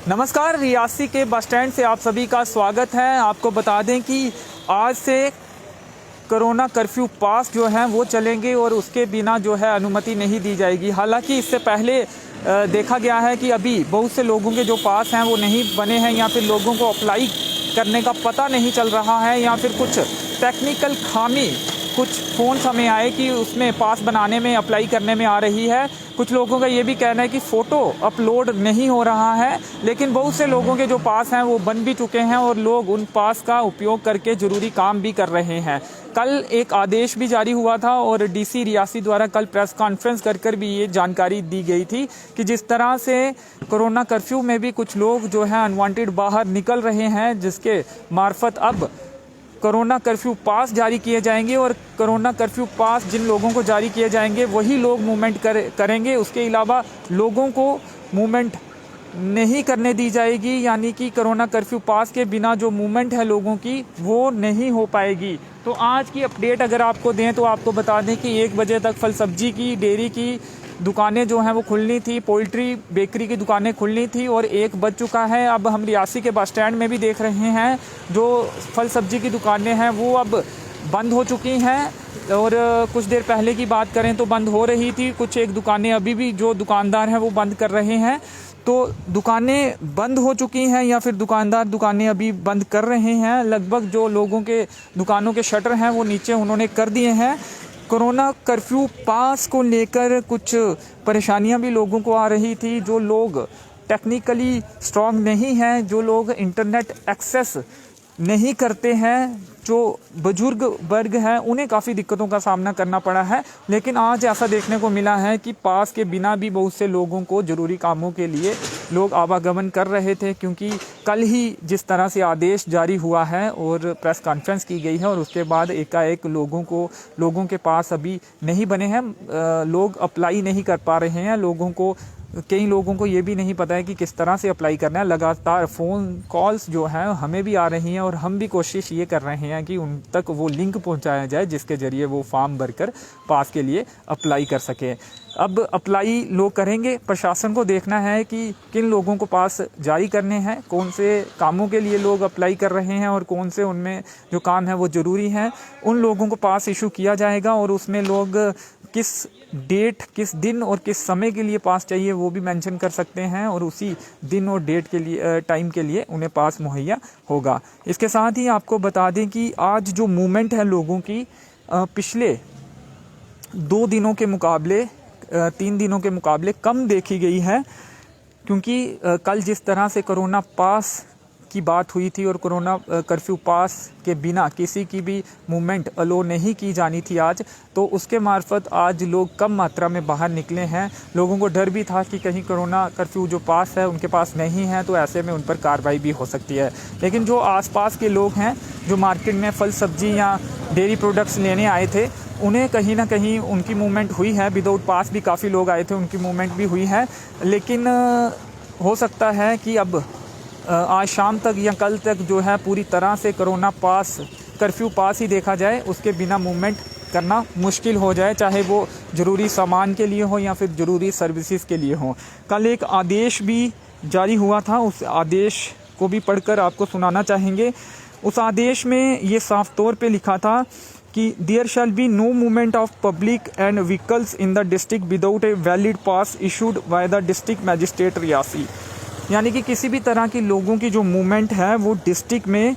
नमस्कार, रियासी के bus stand से आप सभी का स्वागत है। आपको बता दें कि आज से कोरोना कर्फ्यू पास जो हैं वो चलेंगे और उसके बिना जो है अनुमति नहीं दी जाएगी। हालांकि इससे पहले देखा गया है कि अभी बहुत से लोगों के जो पास हैं वो नहीं बने हैं या फिर लोगों को अप्लाई करने का पता नहीं चल रहा है या फिर कुछ टेक्निकल खामी कुछ फ़ोन्स हमें आए कि उसमें पास बनाने में अप्लाई करने में आ रही है। कुछ लोगों का ये भी कहना है कि फ़ोटो अपलोड नहीं हो रहा है, लेकिन बहुत से लोगों के जो पास हैं वो बन भी चुके हैं और लोग उन पास का उपयोग करके ज़रूरी काम भी कर रहे हैं। कल एक आदेश भी जारी हुआ था और डीसी रियासी द्वारा कल प्रेस कॉन्फ्रेंस कर भी ये जानकारी दी गई थी कि जिस तरह से कोरोना कर्फ्यू में भी कुछ लोग जो हैं अनवांटेड बाहर निकल रहे हैं, जिसके मार्फत अब कोरोना कर्फ्यू पास जारी किए जाएंगे और कोरोना कर्फ्यू पास जिन लोगों को जारी किए जाएंगे वही लोग मूवमेंट करेंगे। उसके अलावा लोगों को मूवमेंट नहीं करने दी जाएगी, यानी कि कोरोना कर्फ्यू पास के बिना जो मूवमेंट है लोगों की वो नहीं हो पाएगी। तो आज की अपडेट अगर आपको दें तो आपको बता दें कि 1 बजे तक फल सब्जी की, डेयरी की दुकानें जो हैं वो खुलनी थी, पोल्ट्री बेकरी की दुकानें खुलनी थी और 1 बज चुका है। अब हम रियासी के बस स्टैंड में भी देख रहे हैं जो फल सब्जी की दुकानें हैं वो अब बंद हो चुकी हैं और कुछ देर पहले की बात करें तो बंद हो रही थी। कुछ एक दुकानें अभी भी जो दुकानदार हैं वो बंद कर रहे हैं। तो दुकानें बंद हो चुकी हैं या फिर दुकानदार दुकानें अभी बंद कर रहे हैं। लगभग जो लोगों के दुकानों के शटर हैं वो नीचे उन्होंने कर दिए हैं। कोरोना कर्फ्यू पास को लेकर कुछ परेशानियां भी लोगों को आ रही थी। जो लोग टेक्निकली स्ट्रांग नहीं हैं, जो लोग इंटरनेट एक्सेस नहीं करते हैं, जो बुजुर्ग वर्ग हैं, उन्हें काफ़ी दिक्कतों का सामना करना पड़ा है। लेकिन आज ऐसा देखने को मिला है कि पास के बिना भी बहुत से लोगों को ज़रूरी कामों के लिए लोग आवागमन कर रहे थे, क्योंकि कल ही जिस तरह से आदेश जारी हुआ है और प्रेस कॉन्फ्रेंस की गई है और उसके बाद एकाएक लोगों के पास अभी नहीं बने हैं, लोग अप्लाई नहीं कर पा रहे हैं। कई लोगों को ये भी नहीं पता है कि किस तरह से अप्लाई करना है। लगातार फ़ोन कॉल्स जो हैं हमें भी आ रही हैं और हम भी कोशिश ये कर रहे हैं कि उन तक वो लिंक पहुंचाया जाए जिसके ज़रिए वो फॉर्म भरकर पास के लिए अप्लाई कर सकें। अब अप्लाई लोग करेंगे, प्रशासन को देखना है कि किन लोगों को पास जारी करने हैं, कौन से कामों के लिए लोग अप्लाई कर रहे हैं और कौन से उनमें जो काम है वो ज़रूरी हैं। उन लोगों को पास इशू किया जाएगा और उसमें लोग किस डेट, किस दिन और किस समय के लिए पास चाहिए वो भी मेंशन कर सकते हैं और उसी दिन और डेट के लिए, टाइम के लिए उन्हें पास मुहैया होगा। इसके साथ ही आपको बता दें कि आज जो मूवमेंट है लोगों की पिछले 2 दिनों के मुकाबले 3 दिनों के मुकाबले कम देखी गई है, क्योंकि कल जिस तरह से कोरोना पास की बात हुई थी और कोरोना कर्फ्यू पास के बिना किसी की भी मूवमेंट अलो नहीं की जानी थी आज, तो उसके मार्फत आज लोग कम मात्रा में बाहर निकले हैं। लोगों को डर भी था कि कहीं कोरोना कर्फ्यू जो पास है उनके पास नहीं है तो ऐसे में उन पर कार्रवाई भी हो सकती है। लेकिन जो आसपास के लोग हैं जो मार्केट में फल सब्जी या डेयरी प्रोडक्ट्स लेने आए थे, उन्हें कहीं ना कहीं उनकी मूवमेंट हुई है। विदाउट पास भी काफ़ी लोग आए थे, उनकी मूवमेंट भी हुई है। लेकिन हो सकता है कि अब आज शाम तक या कल तक जो है पूरी तरह से कोरोना पास, कर्फ्यू पास ही देखा जाए, उसके बिना मूवमेंट करना मुश्किल हो जाए, चाहे वो ज़रूरी सामान के लिए हो या फिर ज़रूरी सर्विसेज के लिए हो। कल एक आदेश भी जारी हुआ था, उस आदेश को भी पढ़कर आपको सुनाना चाहेंगे। उस आदेश में ये साफ तौर पे लिखा था कि there shall be no movement of public and vehicles in the district without a valid pass issued by the district magistrate Reasi. यानी कि किसी भी तरह की लोगों की जो मूवमेंट है वो डिस्ट्रिक्ट में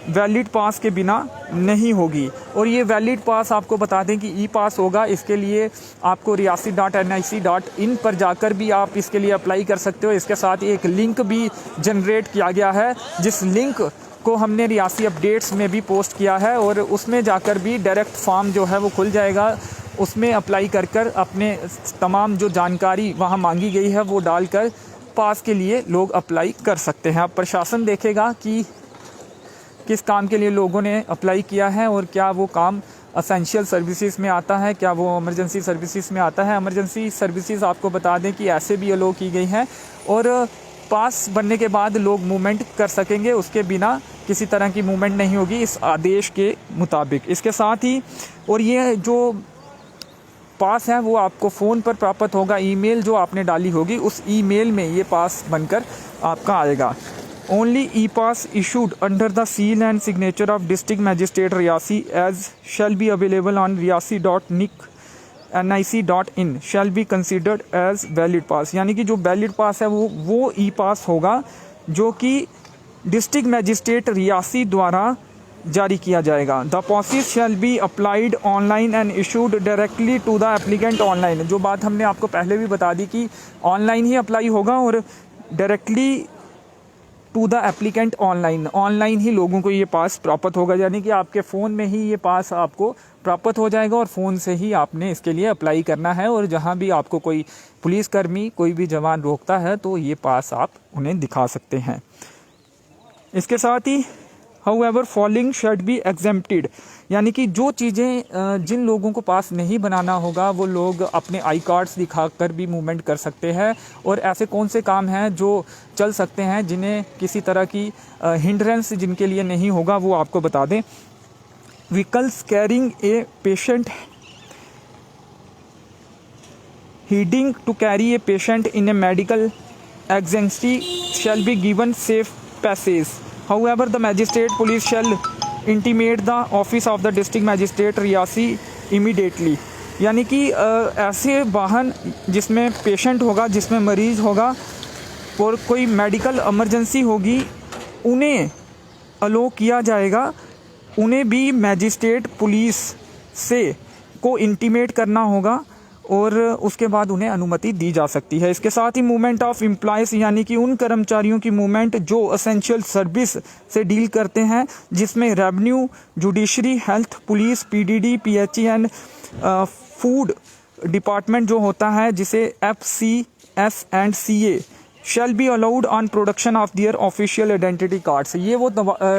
वैलिड पास के बिना नहीं होगी। और ये वैलिड पास आपको बता दें कि ई पास होगा। इसके लिए आपको riasi.nic.in पर जाकर भी आप इसके लिए अप्लाई कर सकते हो। इसके साथ एक लिंक भी जनरेट किया गया है, जिस लिंक को हमने रियासी अपडेट्स में भी पोस्ट किया है और उसमें जाकर भी डायरेक्ट फॉर्म जो है वो खुल जाएगा। उसमें अप्लाई कर अपने तमाम जो जानकारी वहाँ मांगी गई है वो डालकर पास के लिए लोग अप्लाई कर सकते हैं। अब प्रशासन देखेगा कि किस काम के लिए लोगों ने अप्लाई किया है और क्या वो काम असेंशियल सर्विसेज में आता है, क्या वो इमरजेंसी सर्विसेज में आता है। इमरजेंसी सर्विसेज आपको बता दें कि ऐसे भी अलो की गई हैं और पास बनने के बाद लोग मूवमेंट कर सकेंगे, उसके बिना किसी तरह की मूवमेंट नहीं होगी इस आदेश के मुताबिक। इसके साथ ही और ये जो पास है वो आपको फ़ोन पर प्राप्त होगा। ईमेल जो आपने डाली होगी उस ईमेल में ये पास बनकर आपका आएगा। Only e pass issued under the seal and signature of district magistrate Reasi as shall be available on riasi.nic.in shall be considered as valid pass. यानी कि जो वैलिड पास है वो ई पास होगा जो कि डिस्ट्रिक्ट मैजिस्ट्रेट रियासी द्वारा जारी किया जाएगा। The passes shall be applied online and issued directly to the applicant online. जो बात हमने आपको पहले भी बता दी कि ऑनलाइन ही अप्लाई होगा और directly to the applicant online ही लोगों को ये पास प्राप्त होगा। यानी कि आपके फ़ोन में ही ये पास आपको प्राप्त हो जाएगा और फ़ोन से ही आपने इसके लिए अप्लाई करना है। और जहाँ भी आपको कोई पुलिसकर्मी कोई भी जवान रोकता है तो ये पास आप उन्हें दिखा सकते हैं। इसके साथ ही however following should be exempted. यानी कि जो चीज़ें जिन लोगों को पास नहीं बनाना होगा वो लोग अपने आई कार्ड्स दिखाकर भी मूवमेंट कर सकते हैं। और ऐसे कौन से काम हैं जो चल सकते हैं जिन्हें किसी तरह की हिंड्रेंस जिनके लिए नहीं होगा वो आपको बता दें। Vehicles carrying a patient heading to carry a patient in a medical exigency shall be given safe passage. However, the magistrate police shall intimate the office of the district magistrate Reasi immediately। यानी कि ऐसे वाहन जिसमें patient होगा, जिसमें मरीज़ होगा और कोई मेडिकल इमरजेंसी होगी उन्हें अलो किया जाएगा। उन्हें भी मैजिस्ट्रेट पुलिस से को इंटीमेट करना होगा और उसके बाद उन्हें अनुमति दी जा सकती है। इसके साथ ही मूवमेंट ऑफ एम्प्लॉयज़ यानी कि उन कर्मचारियों की मूवमेंट जो एसेंशियल सर्विस से डील करते हैं जिसमें revenue, judiciary, health, police, PDD, PHE and food department जो होता है जिसे FCS and CA shall be allowed on production of their official identity cards. ये वो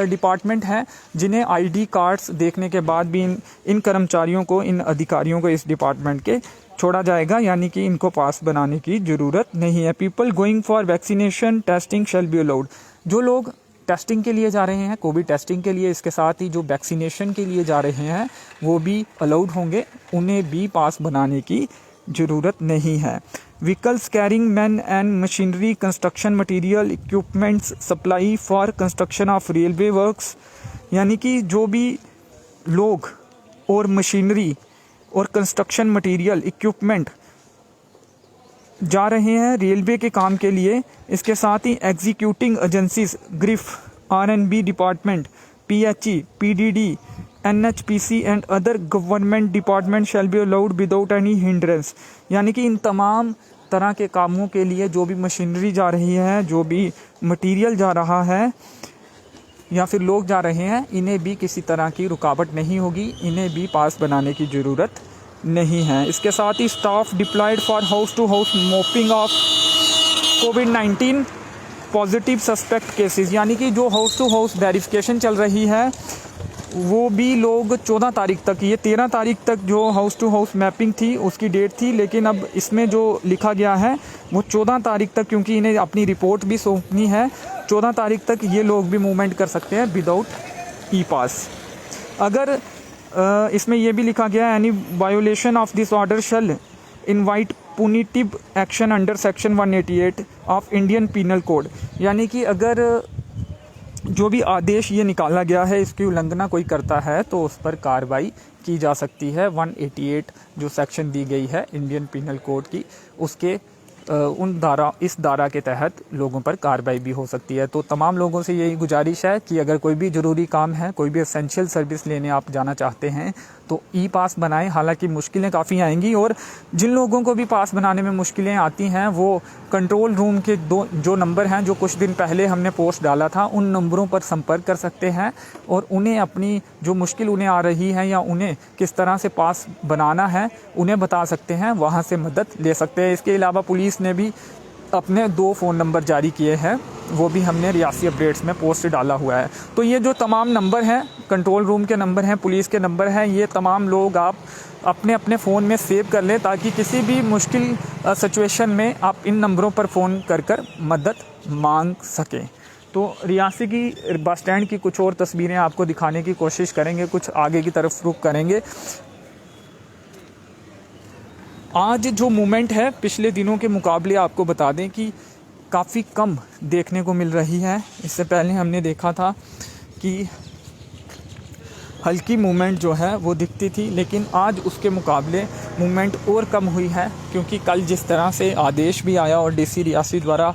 डिपार्टमेंट हैं जिन्हें ID कार्ड्स देखने के बाद भी इन कर्मचारियों को, इन अधिकारियों को इस डिपार्टमेंट के छोड़ा जाएगा। यानी कि इनको पास बनाने की ज़रूरत नहीं है। People going for vaccination testing shell be allowed. जो लोग टेस्टिंग के लिए जा रहे हैं, कोविड टेस्टिंग के लिए, इसके साथ ही जो वैक्सीनेशन के लिए जा रहे हैं वो भी अलाउड होंगे, उन्हें भी पास बनाने की ज़रूरत नहीं है। Vehicles carrying man and machinery, construction material, equipments supply for construction of railway works. यानी कि जो भी लोग और मशीनरी और कंस्ट्रक्शन मटेरियल, इक्विपमेंट जा रहे हैं रेलवे के काम के लिए। इसके साथ ही executing agencies GREF, RNB department, PHE, PDD, NHPC and other government department shall be allowed without any hindrance. यानी कि इन तमाम तरह के कामों के लिए जो भी मशीनरी जा रही है, जो भी मटेरियल जा रहा है या फिर लोग जा रहे हैं, इन्हें भी किसी तरह की रुकावट नहीं होगी, इन्हें भी पास बनाने की ज़रूरत नहीं है। इसके साथ ही staff deployed for house to house mopping of कोविड-19 पॉजिटिव सस्पेक्ट केसेस। यानी कि जो हाउस टू हाउस वेरिफिकेशन चल रही है वो भी लोग 14 तारीख तक, ये 13 तारीख तक जो हाउस टू हाउस मैपिंग थी उसकी डेट थी, लेकिन अब इसमें जो लिखा गया है वो 14 तारीख तक, क्योंकि इन्हें अपनी रिपोर्ट भी सौंपनी है, 14 तारीख तक ये लोग भी मूवमेंट कर सकते हैं विदाउट ई पास। अगर इसमें यह भी लिखा गया है any violation of this order shall invite punitive action under section 188 of Indian penal code. यानी कि अगर जो भी आदेश ये निकाला गया है इसकी उल्लंघना कोई करता है तो उस पर कार्रवाई की जा सकती है। 188 जो सेक्शन दी गई है इंडियन पीनल कोड की, उसके इस धारा के तहत लोगों पर कार्रवाई भी हो सकती है। तो तमाम लोगों से यही गुजारिश है कि अगर कोई भी ज़रूरी काम है, कोई भी एसेंशियल सर्विस लेने आप जाना चाहते हैं तो ई पास बनाएं। हालांकि मुश्किलें काफ़ी आएंगी और जिन लोगों को भी पास बनाने में मुश्किलें आती हैं वो कंट्रोल रूम के जो नंबर हैं, जो कुछ दिन पहले हमने पोस्ट डाला था, उन नंबरों पर संपर्क कर सकते हैं और उन्हें अपनी जो मुश्किल उन्हें आ रही है या उन्हें किस तरह से पास बनाना है उन्हें बता सकते हैं, वहाँ से मदद ले सकते हैं। इसके अलावा पुलिस ने भी अपने 2 फ़ोन नंबर जारी किए हैं, वो भी हमने रियासी अपडेट्स में पोस्ट डाला हुआ है। तो ये जो तमाम नंबर हैं, कंट्रोल रूम के नंबर हैं, पुलिस के नंबर हैं, ये तमाम लोग आप अपने अपने फ़ोन में सेव कर लें ताकि किसी भी मुश्किल सिचुएशन में आप इन नंबरों पर फ़ोन कर मदद मांग सकें। तो रियासी की बस स्टैंड की कुछ और तस्वीरें आपको दिखाने की कोशिश करेंगे, कुछ आगे की तरफ रुख करेंगे। आज जो मूवमेंट है पिछले दिनों के मुकाबले आपको बता दें कि काफ़ी कम देखने को मिल रही है। इससे पहले हमने देखा था कि हल्की मूवमेंट जो है वो दिखती थी, लेकिन आज उसके मुकाबले मूवमेंट और कम हुई है, क्योंकि कल जिस तरह से आदेश भी आया और डीसी रियासी द्वारा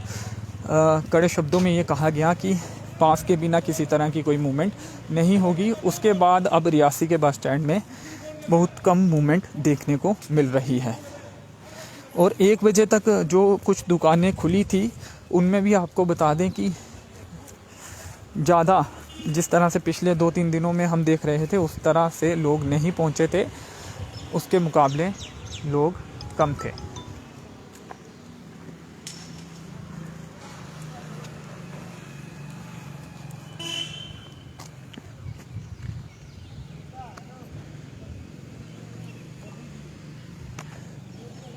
कड़े शब्दों में ये कहा गया कि पास के बिना किसी तरह की कोई मूवमेंट नहीं होगी, उसके बाद अब रियासी के बस स्टैंड में बहुत कम मूवमेंट देखने को मिल रही है। और 1 बजे तक जो कुछ दुकानें खुली थी उनमें भी आपको बता दें कि ज़्यादा जिस तरह से पिछले 2-3 दिनों में हम देख रहे थे उस तरह से लोग नहीं पहुंचे थे, उसके मुकाबले लोग कम थे।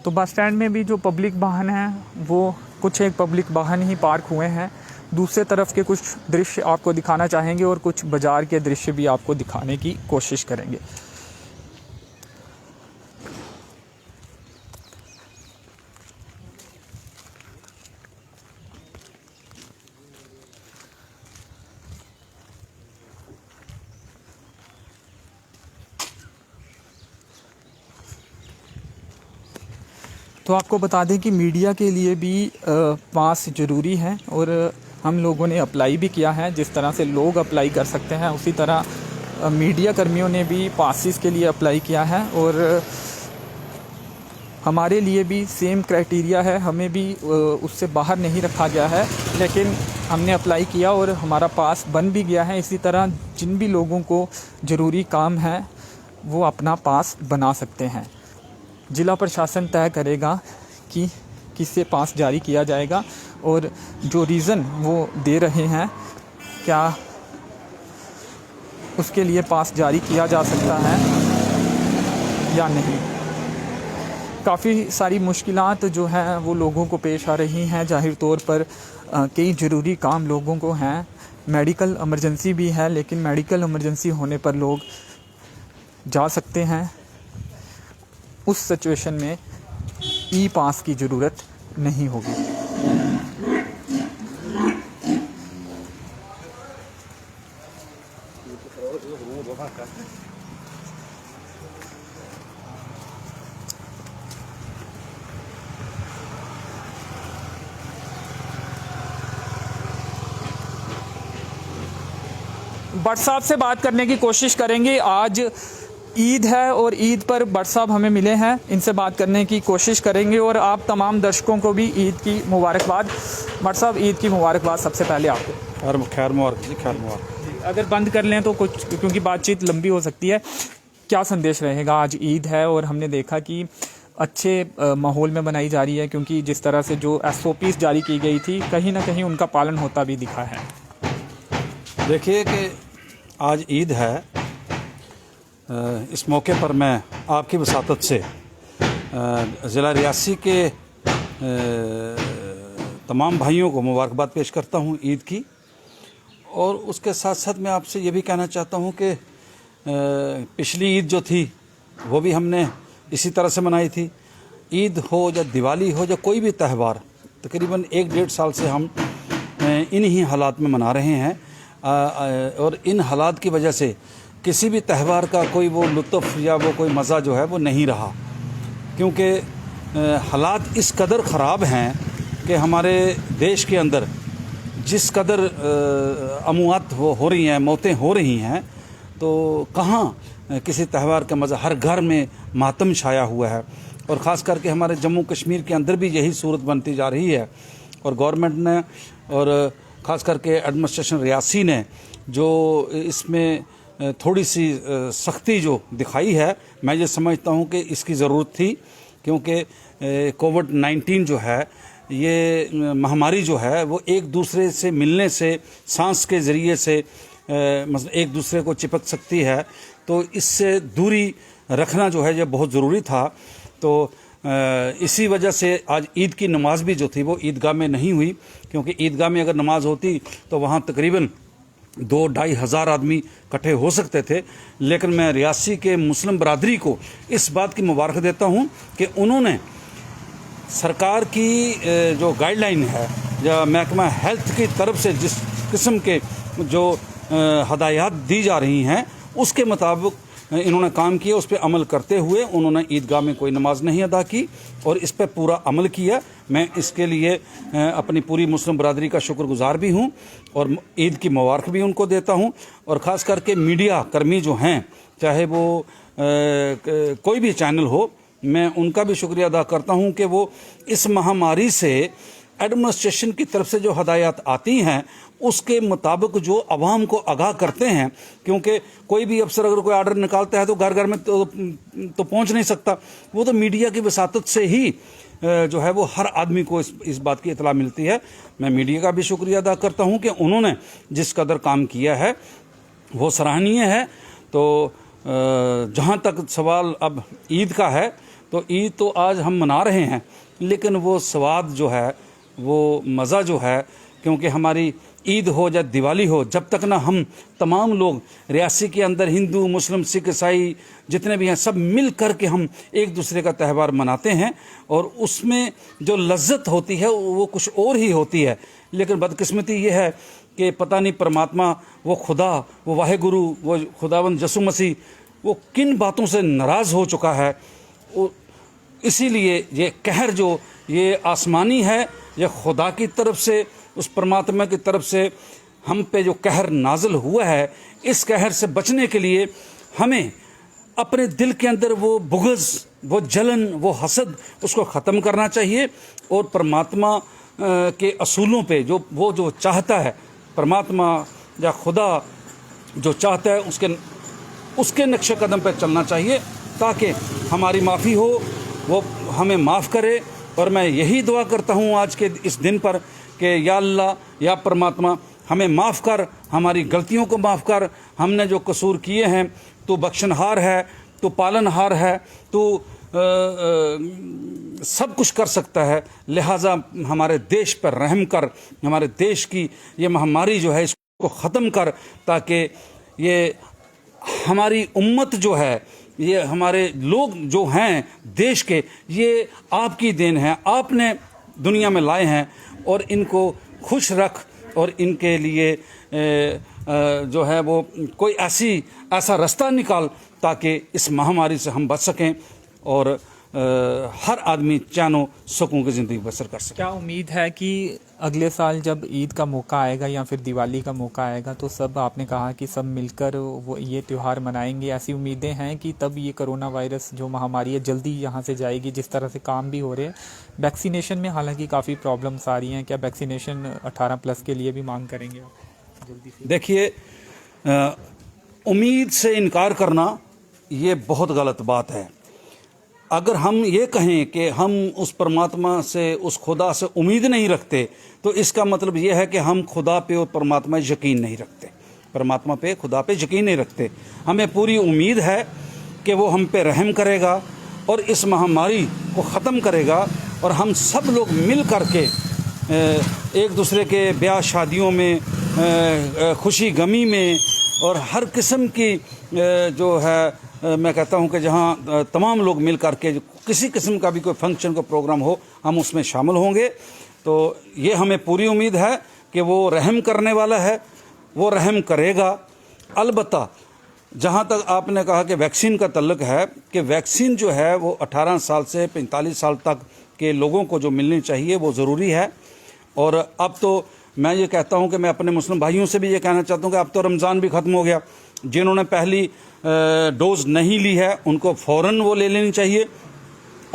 तो बस स्टैंड में भी जो पब्लिक वाहन हैं वो कुछ एक पब्लिक वाहन ही पार्क हुए हैं। दूसरे तरफ के कुछ दृश्य आपको दिखाना चाहेंगे और कुछ बाज़ार के दृश्य भी आपको दिखाने की कोशिश करेंगे। तो आपको बता दें कि मीडिया के लिए भी पास ज़रूरी है और हम लोगों ने अप्लाई भी किया है। जिस तरह से लोग अप्लाई कर सकते हैं उसी तरह मीडिया कर्मियों ने भी पासिस के लिए अप्लाई किया है और हमारे लिए भी सेम क्राइटेरिया है, हमें भी उससे बाहर नहीं रखा गया है, लेकिन हमने अप्लाई किया और हमारा पास बन भी गया है। इसी तरह जिन भी लोगों को ज़रूरी काम है वो अपना पास बना सकते हैं। ज़िला प्रशासन तय करेगा कि किससे पास जारी किया जाएगा और जो रीज़न वो दे रहे हैं क्या उसके लिए पास जारी किया जा सकता है या नहीं। काफ़ी सारी मुश्किलात जो हैं वो लोगों को पेश आ रही हैं। जाहिर तौर पर कई ज़रूरी काम लोगों को हैं, मेडिकल इमरजेंसी भी है, लेकिन मेडिकल इमरजेंसी होने पर लोग जा सकते हैं। उस सिचुएशन में ई पास की ज़रूरत नहीं होगी। भट्ट साहब से बात करने की कोशिश करेंगे। आज ईद है और ईद पर भट्ट साहब हमें मिले हैं, इनसे बात करने की कोशिश करेंगे और आप तमाम दर्शकों को भी ईद की मुबारकबाद। भट्ट साहब, ईद की मुबारकबाद सबसे पहले आपको। खैर मुबारक जी, खैर मुबारक। अगर बंद कर लें तो कुछ, क्योंकि बातचीत लंबी हो सकती है, क्या संदेश रहेगा? आज ईद है और हमने देखा कि अच्छे माहौल में बनाई जा रही है, क्योंकि जिस तरह से जो SOPs जारी की गई थी कहीं ना कहीं उनका पालन होता भी दिखा है। देखिए कि आज ईद है, इस मौके पर मैं आपकी वसातत से ज़िला रियासी के तमाम भाइयों को मुबारकबाद पेश करता हूँ ईद की। और उसके साथ साथ मैं आपसे ये भी कहना चाहता हूँ कि पिछली ईद जो थी वो भी हमने इसी तरह से मनाई थी। ईद हो या दिवाली हो या कोई भी त्यौहार, तकरीबन 1-1.5 साल से हम इन ही हालात में मना रहे हैं और इन हालात की वजह से किसी भी त्यौहार का कोई वो लुत्फ़ या वो कोई मज़ा जो है वो नहीं रहा, क्योंकि हालात इस कदर ख़राब हैं कि हमारे देश के अंदर जिस कदर अमवात हो रही हैं, मौतें हो रही हैं, तो कहाँ किसी त्यौहार का मज़ा। हर घर में मातम छाया हुआ है और ख़ास करके हमारे जम्मू कश्मीर के अंदर भी यही सूरत बनती जा रही है। और गवर्नमेंट ने और ख़ास करके एडमिनिस्ट्रेशन रियासी ने जो इसमें थोड़ी सी सख्ती जो दिखाई है, मैं ये समझता हूँ कि इसकी ज़रूरत थी, क्योंकि कोविड-19 जो है, ये महामारी जो है वो एक दूसरे से मिलने से, सांस के ज़रिए से मतलब एक दूसरे को चिपक सकती है, तो इससे दूरी रखना जो है ये बहुत ज़रूरी था। तो इसी वजह से आज ईद की नमाज भी जो थी वो ईदगाह में नहीं हुई, क्योंकि ईदगाह में अगर नमाज होती तो वहाँ तकरीबन 2-2.5 हज़ार आदमी इकट्ठे हो सकते थे, लेकिन मैं रियासी के मुस्लिम बरादरी को इस बात की मुबारक देता हूँ कि उन्होंने सरकार की जो गाइडलाइन है या महकमा हेल्थ की तरफ से जिस किस्म के जो हदायत दी जा रही हैं उसके मुताबिक इन्होंने काम किया। उस पर अमल करते हुए उन्होंने ईदगाह में कोई नमाज नहीं अदा की और इस पर पूरा अमल किया। मैं इसके लिए अपनी पूरी मुस्लिम बरादरी का शुक्रगुजार भी हूँ और ईद की मुबारक भी उनको देता हूँ। और ख़ास करके मीडिया कर्मी जो हैं, चाहे वो कोई भी चैनल हो, मैं उनका भी शुक्रिया अदा करता हूँ कि वो इस महामारी से एडमिनिस्ट्रेशन की तरफ से जो हदायत आती हैं उसके मुताबिक जो आवाम को आगाह करते हैं, क्योंकि कोई भी अफसर अगर कोई आर्डर निकालता है तो घर घर में तो पहुंच नहीं सकता। वो तो मीडिया की वसातत से ही जो है वो हर आदमी को इस बात की इतला मिलती है। मैं मीडिया का भी शुक्रिया अदा करता हूं कि उन्होंने जिस कदर काम किया है वो सराहनीय है। तो जहां तक सवाल अब ईद का है, तो ईद तो आज हम मना रहे हैं, लेकिन वो स्वाद जो है, वो मज़ा जो है, क्योंकि हमारी ईद हो या दिवाली हो, जब तक ना हम तमाम लोग रियासी के अंदर हिंदू, मुस्लिम, सिख, ईसाई जितने भी हैं सब मिल कर के हम एक दूसरे का त्यौहार मनाते हैं और उसमें जो लज्जत होती है वो कुछ और ही होती है। लेकिन बदकिस्मती ये है कि पता नहीं परमात्मा, वो खुदा, वो वाहेगुरु, वो खुदावंद यसु मसीह, वो किन बातों से नाराज़ हो चुका है। इसीलिए ये कहर जो ये आसमानी है, ये खुदा की तरफ से, उस परमात्मा की तरफ से हम पे जो कहर नाजिल हुआ है, इस कहर से बचने के लिए हमें अपने दिल के अंदर वो बुग़्ज़, वो जलन, वो हसद, उसको ख़त्म करना चाहिए और परमात्मा के असूलों पे जो चाहता है, परमात्मा या खुदा जो चाहता है उसके नक्शे कदम पर चलना चाहिए, ताकि हमारी माफ़ी हो, वो हमें माफ़ करे। और मैं यही दुआ करता हूँ आज के इस दिन पर कि या अल्लाह, या परमात्मा, हमें माफ़ कर, हमारी गलतियों को माफ़ कर। हमने जो कसूर किए हैं, तो बख्शनहार है, तो पालनहार है, तो सब कुछ कर सकता है। लिहाजा हमारे देश पर रहम कर, हमारे देश की ये महामारी जो है इसको ख़त्म कर, ताकि ये हमारी उम्मत जो है, ये हमारे लोग जो हैं देश के, ये आपकी देन है, आपने दुनिया में लाए हैं और इनको खुश रख और इनके लिए जो है वो कोई ऐसा रास्ता निकाल ताकि इस महामारी से हम बच सकें और हर आदमी चैनो सुकून की ज़िंदगी बसर कर सके। क्या उम्मीद है कि अगले साल जब ईद का मौका आएगा या फिर दिवाली का मौका आएगा तो सब, आपने कहा कि सब मिलकर वो ये त्यौहार मनाएंगे, ऐसी उम्मीदें हैं कि तब ये कोरोना वायरस जो महामारी है जल्दी यहाँ से जाएगी, जिस तरह से काम भी हो रहे हैं? वैक्सीनेशन में हालांकि काफ़ी प्रॉब्लम्स आ रही हैं, क्या वैक्सीनेशन 18+ के लिए भी मांग करेंगे आप जल्दी से? देखिए, उम्मीद से इनकार करना ये बहुत गलत बात है। अगर हम ये कहें कि हम उस परमात्मा से, उस खुदा से उम्मीद नहीं रखते, तो इसका मतलब ये है कि हम खुदा पे और परमात्मा यकीन नहीं रखते, परमात्मा पे, खुदा पे यकीन नहीं रखते। हमें पूरी उम्मीद है कि वो हम पे रहम करेगा और इस महामारी को ख़त्म करेगा और हम सब लोग मिल कर के एक दूसरे के ब्याह शादियों में, खुशी गमी में और हर किस्म की जो है, मैं कहता हूं कि जहां तमाम लोग मिल करके किसी किस्म का भी कोई फंक्शन, को प्रोग्राम हो, हम उसमें शामिल होंगे। तो ये हमें पूरी उम्मीद है कि वो रहम करने वाला है, वो रहम करेगा। अलबत्ता जहां तक आपने कहा कि वैक्सीन का तल्लुक है, कि वैक्सीन जो है वो 18 साल से 45 साल तक के लोगों को जो मिलनी चाहिए वो ज़रूरी है। और अब तो मैं ये कहता हूं कि मैं अपने मुस्लिम भाइयों से भी ये कहना चाहता हूं कि अब तो रमज़ान भी ख़त्म हो गया। जिन्होंने पहली डोज नहीं ली है उनको फ़ौरन वो ले लेनी चाहिए।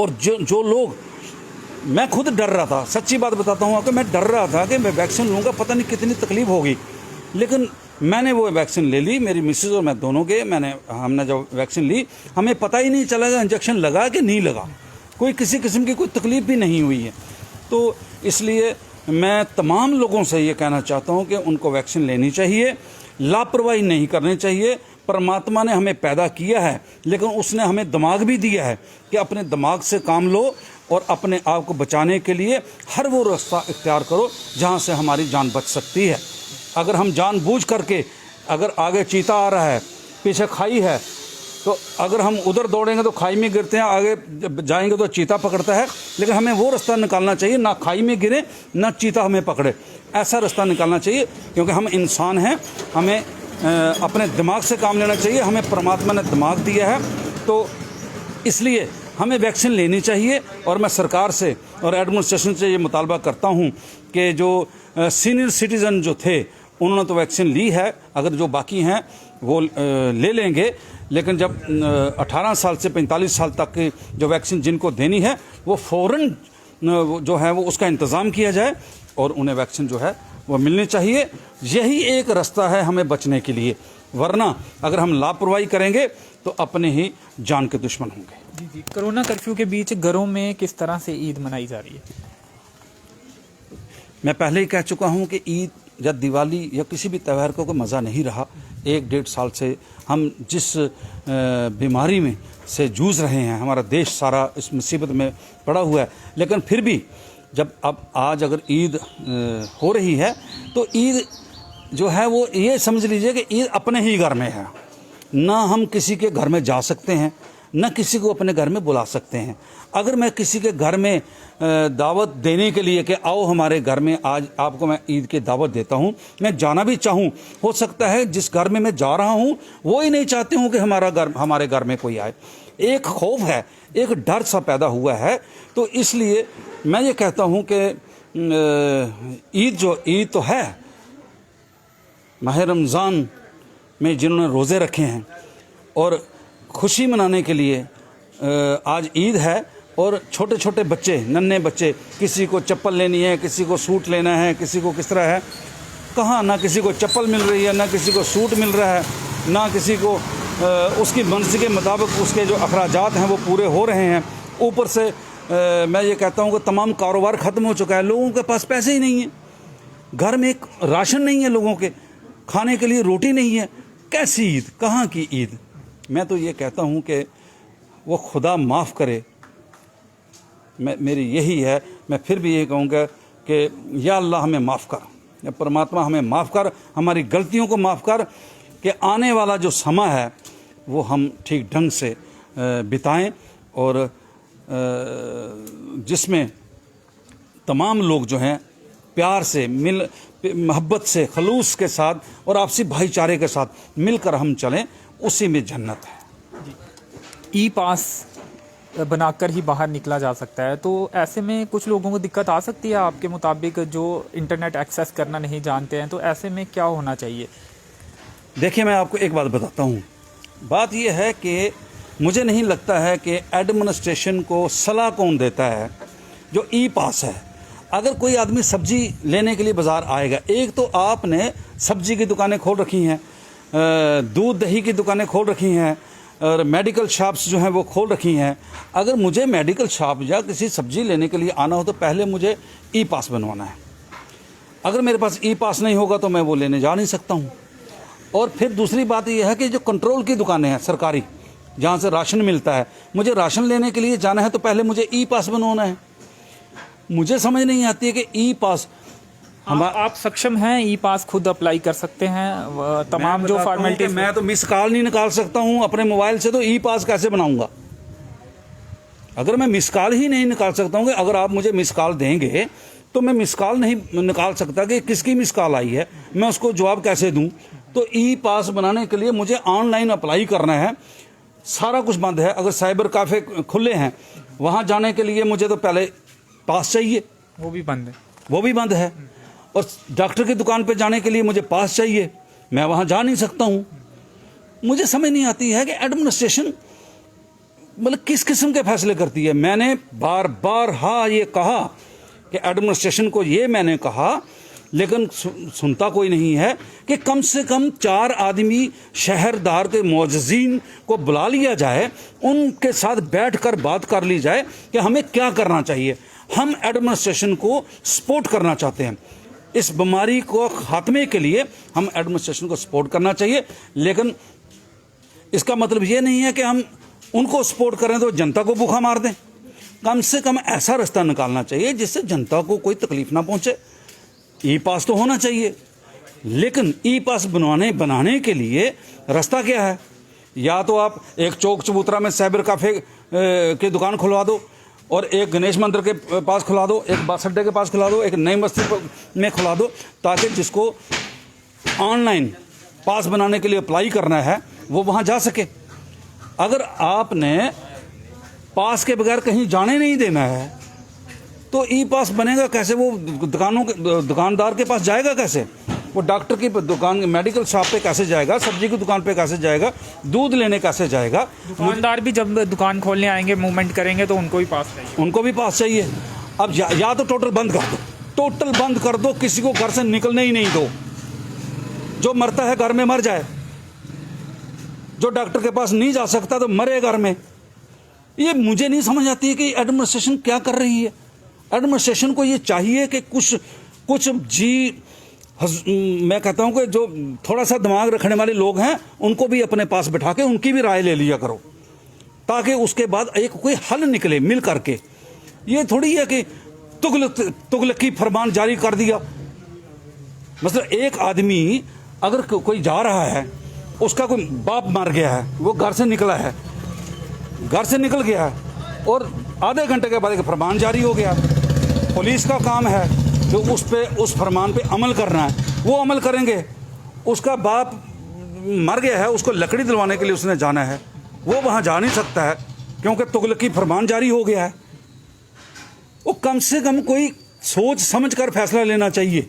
और जो लोग, मैं खुद डर रहा था, सच्ची बात बताता हूँ आपको, मैं डर रहा था कि मैं वैक्सीन लूँगा, पता नहीं कितनी तकलीफ़ होगी, लेकिन मैंने वो वैक्सीन ले ली। मेरी मिसेज और मैं दोनों के, हमने जब वैक्सीन ली, हमें पता ही नहीं चला कि इंजेक्शन लगा कि नहीं लगा, कोई किसी किस्म की कोई तकलीफ़ भी नहीं हुई है। तो इसलिए मैं तमाम लोगों से ये कहना चाहता हूँ कि उनको वैक्सीन लेनी चाहिए, लापरवाही नहीं करनी चाहिए। परमात्मा ने हमें पैदा किया है, लेकिन उसने हमें दिमाग भी दिया है कि अपने दिमाग से काम लो और अपने आप को बचाने के लिए हर वो रास्ता इख्तियार करो जहाँ से हमारी जान बच सकती है। अगर हम जानबूझ करके, अगर आगे चीता आ रहा है, पीछे खाई है, तो अगर हम उधर दौड़ेंगे तो खाई में गिरते हैं, आगे जाएंगे तो चीता पकड़ता है। लेकिन हमें वो रास्ता निकालना चाहिए, ना खाई में गिरे ना चीता हमें पकड़े, ऐसा रास्ता निकालना चाहिए। क्योंकि हम इंसान हैं, हमें अपने दिमाग से काम लेना चाहिए। हमें परमात्मा ने दिमाग दिया है, तो इसलिए हमें वैक्सीन लेनी चाहिए। और मैं सरकार से और एडमिनिस्ट्रेशन से ये मुतालबा करता हूँ कि जो सीनियर सिटीज़न जो थे उन्होंने तो वैक्सीन ली है, अगर जो बाकी हैं वो ले लेंगे। लेकिन जब 18 साल से 45 साल तक की जो वैक्सीन जिनको देनी है वो फ़ौरन जो है वो उसका इंतज़ाम किया जाए और उन्हें वैक्सीन जो है वो मिलनी चाहिए। यही एक रास्ता है हमें बचने के लिए, वरना अगर हम लापरवाही करेंगे तो अपने ही जान के दुश्मन होंगे। जी जी, कोरोना कर्फ्यू के बीच घरों में किस तरह से ईद मनाई जा रही है? मैं पहले ही कह चुका हूं कि ईद या दिवाली या किसी भी त्यौहार को कोई मज़ा नहीं रहा। 1-1.5 साल से हम जिस बीमारी में से जूझ रहे हैं, हमारा देश सारा इस मुसीबत में पड़ा हुआ है। लेकिन फिर भी जब अब आज अगर ईद हो रही है तो ईद जो है वो ये समझ लीजिए कि ईद अपने ही घर में है। ना हम किसी के घर में जा सकते हैं, न किसी को अपने घर में बुला सकते हैं। अगर मैं किसी के घर में दावत देने के लिए कि आओ हमारे घर में, आज आपको मैं ईद की दावत देता हूं, मैं जाना भी चाहूं, हो सकता है जिस घर में मैं जा रहा हूं वो ही नहीं चाहते हूं कि हमारे घर में कोई आए। एक खौफ है, एक डर सा पैदा हुआ है। तो इसलिए मैं ये कहता हूं कि ईद तो है, माह रमज़ान में जिन्होंने रोज़े रखे हैं और खुशी मनाने के लिए आज ईद है। और छोटे छोटे बच्चे, नन्हे बच्चे, किसी को चप्पल लेनी है, किसी को सूट लेना है, किसी को किस तरह है, कहाँ ना किसी को चप्पल मिल रही है, ना किसी को सूट मिल रहा है, ना किसी को उसकी मर्ज़ी के मुताबिक उसके जो अखराजात हैं वो पूरे हो रहे हैं। ऊपर से मैं ये कहता हूँ कि तमाम कारोबार ख़त्म हो चुका है, लोगों के पास पैसे ही नहीं हैं, घर में एक राशन नहीं है, लोगों के खाने के लिए रोटी नहीं है। कैसी ईद, कहाँ की ईद? मैं तो ये कहता हूँ कि वो खुदा माफ़ करे। मेरी यही है, मैं फिर भी यही कहूँगा कि या अल्लाह हमें माफ़ कर, या परमात्मा हमें माफ़ कर, हमारी गलतियों को माफ़ कर, कि आने वाला जो समय है वो हम ठीक ढंग से बिताएं और जिसमें तमाम लोग जो हैं प्यार से, मोहब्बत से, खलूस के साथ और आपसी भाईचारे के साथ मिलकर हम चलें, उसी में जन्नत है। ई पास बनाकर ही बाहर निकला जा सकता है, तो ऐसे में कुछ लोगों को दिक्कत आ सकती है आपके मुताबिक, जो इंटरनेट एक्सेस करना नहीं जानते हैं, तो ऐसे में क्या होना चाहिए? देखिए, मैं आपको एक बात बताता हूँ। बात यह है कि मुझे नहीं लगता है कि एडमिनिस्ट्रेशन को सलाह कौन देता है। जो ई पास है, अगर कोई आदमी सब्जी लेने के लिए बाज़ार आएगा, एक तो आपने सब्जी की दुकानें खोल रखी हैं, दूध दही की दुकानें खोल रखी हैं, और मेडिकल शॉप्स जो हैं वो खोल रखी हैं। अगर मुझे मेडिकल शॉप या किसी सब्जी लेने के लिए आना हो तो पहले मुझे ई पास बनवाना है। अगर मेरे पास ई पास नहीं होगा तो मैं वो लेने जा नहीं सकता हूँ। और फिर दूसरी बात यह है कि जो कंट्रोल की दुकानें हैं सरकारी, जहाँ से राशन मिलता है, मुझे राशन लेने के लिए जाना है तो पहले मुझे ई पास बनवाना है। मुझे समझ नहीं आती है कि ई पास आप सक्षम हैं ई पास खुद अप्लाई कर सकते हैं, तमाम जो फॉर्मेलिटीज? मैं तो मिस कॉल नहीं निकाल सकता हूं अपने मोबाइल से, तो ई पास कैसे बनाऊंगा? अगर मैं मिस कॉल ही नहीं निकाल सकता हूं, कि अगर आप मुझे मिस कॉल देंगे तो मैं मिस कॉल नहीं निकाल सकता कि किसकी मिस कॉल आई है, मैं उसको जवाब कैसे दूं? तो ई पास बनाने के लिए मुझे ऑनलाइन अप्लाई करना है। सारा कुछ बंद है। अगर साइबर कैफे खुले हैं, वहां जाने के लिए मुझे तो पहले पास चाहिए, वो भी बंद है। वो भी बंद है। और डॉक्टर की दुकान पे जाने के लिए मुझे पास चाहिए, मैं वहाँ जा नहीं सकता हूँ। मुझे समझ नहीं आती है कि एडमिनिस्ट्रेशन मतलब किस किस्म के फैसले करती है। मैंने बार बार ये कहा कि एडमिनिस्ट्रेशन को ये मैंने कहा, लेकिन सुनता कोई नहीं है कि कम से कम 4 आदमी शहरदार के मुअज़्ज़िन को बुला लिया जाए, उनके साथ बैठकर बात कर ली जाए कि हमें क्या करना चाहिए। हम एडमिनिस्ट्रेशन को सपोर्ट करना चाहते हैं। इस बीमारी को खात्मे के लिए हम एडमिनिस्ट्रेशन को सपोर्ट करना चाहिए, लेकिन इसका मतलब ये नहीं है कि हम उनको सपोर्ट करें तो जनता को भूखा मार दें। कम से कम ऐसा रास्ता निकालना चाहिए जिससे जनता को कोई तकलीफ ना पहुंचे। ई पास तो होना चाहिए, लेकिन ई पास बनाने के लिए रास्ता क्या है? या तो आप एक चौक चबूतरा में साइबर कैफे की दुकान खुलवा दो, और एक गणेश मंदिर के पास खुला दो, एक बस अड्डे के पास खुला दो, एक नई बस्ती में खुला दो, ताकि जिसको ऑनलाइन पास बनाने के लिए अप्लाई करना है वो वहाँ जा सके। अगर आपने पास के बगैर कहीं जाने नहीं देना है तो ई पास बनेगा कैसे? वो दुकानदार के पास जाएगा कैसे? वो डॉक्टर की दुकान, मेडिकल शॉप पे कैसे जाएगा? सब्जी की दुकान पे कैसे जाएगा? दूध लेने कैसे जाएगा? दुकानदार भी जब दुकान खोलने आएंगे, मूवमेंट करेंगे, तो उनको भी पास चाहिए। उनको भी पास चाहिए। अब या तो टोटल बंद कर दो, टोटल बंद कर दो, किसी को घर से निकलने ही नहीं दो। जो मरता है घर में मर जाए, जो डॉक्टर के पास नहीं जा सकता तो मरे घर में। ये मुझे नहीं समझ आती है कि एडमिनिस्ट्रेशन क्या कर रही है। एडमिनिस्ट्रेशन को ये चाहिए कि कुछ मैं कहता हूं कि जो थोड़ा सा दिमाग रखने वाले लोग हैं उनको भी अपने पास बिठा के उनकी भी राय ले लिया करो, ताकि उसके बाद एक कोई हल निकले मिल करके। ये थोड़ी है कि तुगलकी फरमान जारी कर दिया। मतलब एक आदमी अगर कोई जा रहा है, उसका कोई बाप मर गया है, वो घर से निकला है, घर से निकल गया है, और आधे घंटे के बाद एक फरमान जारी हो गया। पुलिस का काम है जो उस फरमान पे अमल करना है, वो अमल करेंगे। उसका बाप मर गया है, उसको लकड़ी दिलवाने के लिए उसने जाना है, वो वहाँ जा नहीं सकता है क्योंकि तुगलकी फरमान जारी हो गया है। वो कम से कम कोई सोच समझ कर फैसला लेना चाहिए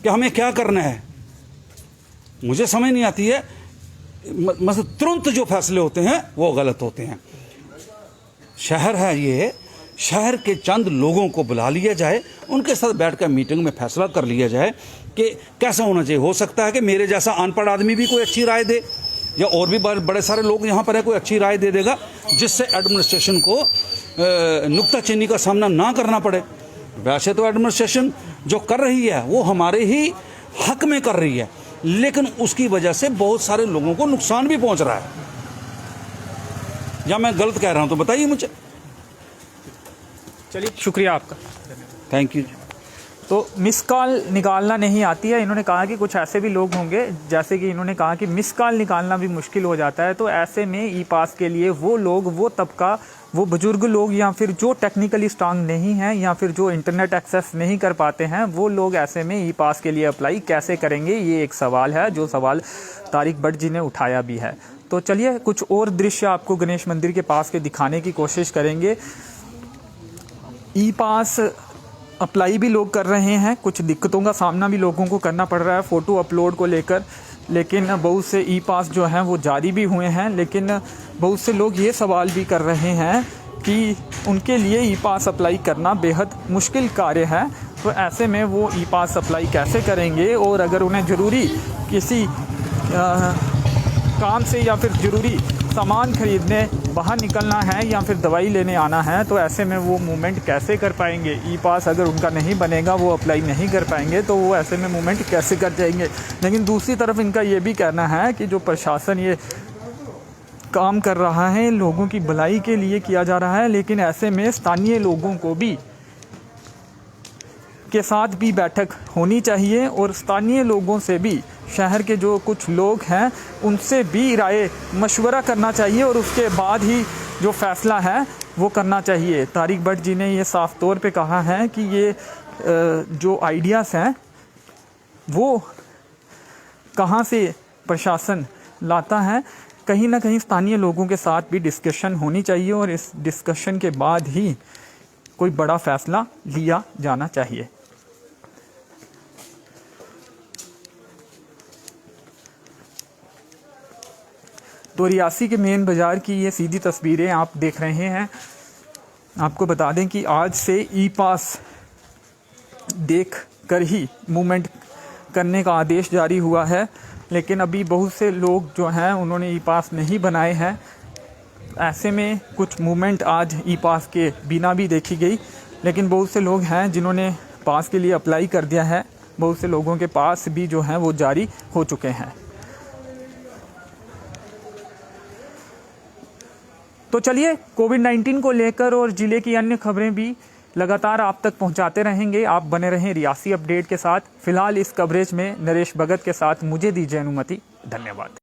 कि हमें क्या करना है। मुझे समझ नहीं आती है, मतलब तुरंत जो फैसले होते हैं वो गलत होते हैं। शहर है ये, शहर के चंद लोगों को बुला लिया जाए, उनके साथ बैठकर मीटिंग में फैसला कर लिया जाए कि कैसा होना चाहिए। हो सकता है कि मेरे जैसा अनपढ़ आदमी भी कोई अच्छी राय दे, या और भी बड़े सारे लोग यहाँ पर है कोई अच्छी राय दे देगा, जिससे एडमिनिस्ट्रेशन को नुक्ताचीनी का सामना ना करना पड़े। वैसे तो एडमिनिस्ट्रेशन जो कर रही है वो हमारे ही हक में कर रही है, लेकिन उसकी वजह से बहुत सारे लोगों को नुकसान भी पहुंच रहा है। या मैं गलत कह रहा हूं तो बताइए मुझे। चलिए, शुक्रिया आपका, थैंक यू। तो मिस कॉल निकालना नहीं आती है। इन्होंने कहा कि कुछ ऐसे भी लोग होंगे, जैसे कि इन्होंने कहा कि मिस कॉल निकालना भी मुश्किल हो जाता है, तो ऐसे में ई पास के लिए वो लोग, वो तबका, वो बुजुर्ग लोग, या फिर जो टेक्निकली स्ट्रांग नहीं हैं, या फिर जो इंटरनेट एक्सेस नहीं कर पाते हैं, वो लोग ऐसे में ई पास के लिए अप्लाई कैसे करेंगे? ये एक सवाल है, जो सवाल तारिक भट्ट जी ने उठाया भी है। तो चलिए कुछ और दृश्य आपको गणेश मंदिर के पास के दिखाने की कोशिश करेंगे। ई पास अप्लाई भी लोग कर रहे हैं, कुछ दिक्कतों का सामना भी लोगों को करना पड़ रहा है फ़ोटो अपलोड को लेकर, लेकिन बहुत से ई पास जो हैं वो जारी भी हुए हैं। लेकिन बहुत से लोग ये सवाल भी कर रहे हैं कि उनके लिए ई पास अप्लाई करना बेहद मुश्किल कार्य है, तो ऐसे में वो ई पास अप्लाई कैसे करेंगे? और अगर उन्हें ज़रूरी किसी काम से या फिर ज़रूरी सामान ख़रीदने बाहर निकलना है, या फिर दवाई लेने आना है, तो ऐसे में वो मूवमेंट कैसे कर पाएंगे? ई पास अगर उनका नहीं बनेगा, वो अप्लाई नहीं कर पाएंगे, तो वो ऐसे में मूवमेंट कैसे कर जाएंगे? लेकिन दूसरी तरफ इनका ये भी कहना है कि जो प्रशासन ये काम कर रहा है, लोगों की भलाई के लिए किया जा रहा है, लेकिन ऐसे में स्थानीय लोगों को भी के साथ भी बैठक होनी चाहिए, और स्थानीय लोगों से भी, शहर के जो कुछ लोग हैं उनसे भी राय मशवरा करना चाहिए, और उसके बाद ही जो फैसला है वो करना चाहिए। तारिक भट्ट जी ने ये साफ तौर पे कहा है कि ये जो आइडियाज़ हैं वो कहाँ से प्रशासन लाता है, कहीं ना कहीं स्थानीय लोगों के साथ भी डिस्कशन होनी चाहिए, और इस डिस्कशन के बाद ही कोई बड़ा फैसला लिया जाना चाहिए। तो रियासी के मेन बाज़ार की ये सीधी तस्वीरें आप देख रहे हैं। आपको बता दें कि आज से ई पास देख कर ही मूवमेंट करने का आदेश जारी हुआ है, लेकिन अभी बहुत से लोग जो हैं उन्होंने ई पास नहीं बनाए हैं। ऐसे में कुछ मूवमेंट आज ई पास के बिना भी देखी गई, लेकिन बहुत से लोग हैं जिन्होंने पास के लिए अप्लाई कर दिया है। बहुत से लोगों के पास भी जो हैं वो जारी हो चुके हैं। तो चलिए कोविड-19 को लेकर और ज़िले की अन्य खबरें भी लगातार आप तक पहुंचाते रहेंगे। आप बने रहें रियासी अपडेट के साथ। फिलहाल इस कवरेज में नरेश भगत के साथ मुझे दीजिए अनुमति। धन्यवाद।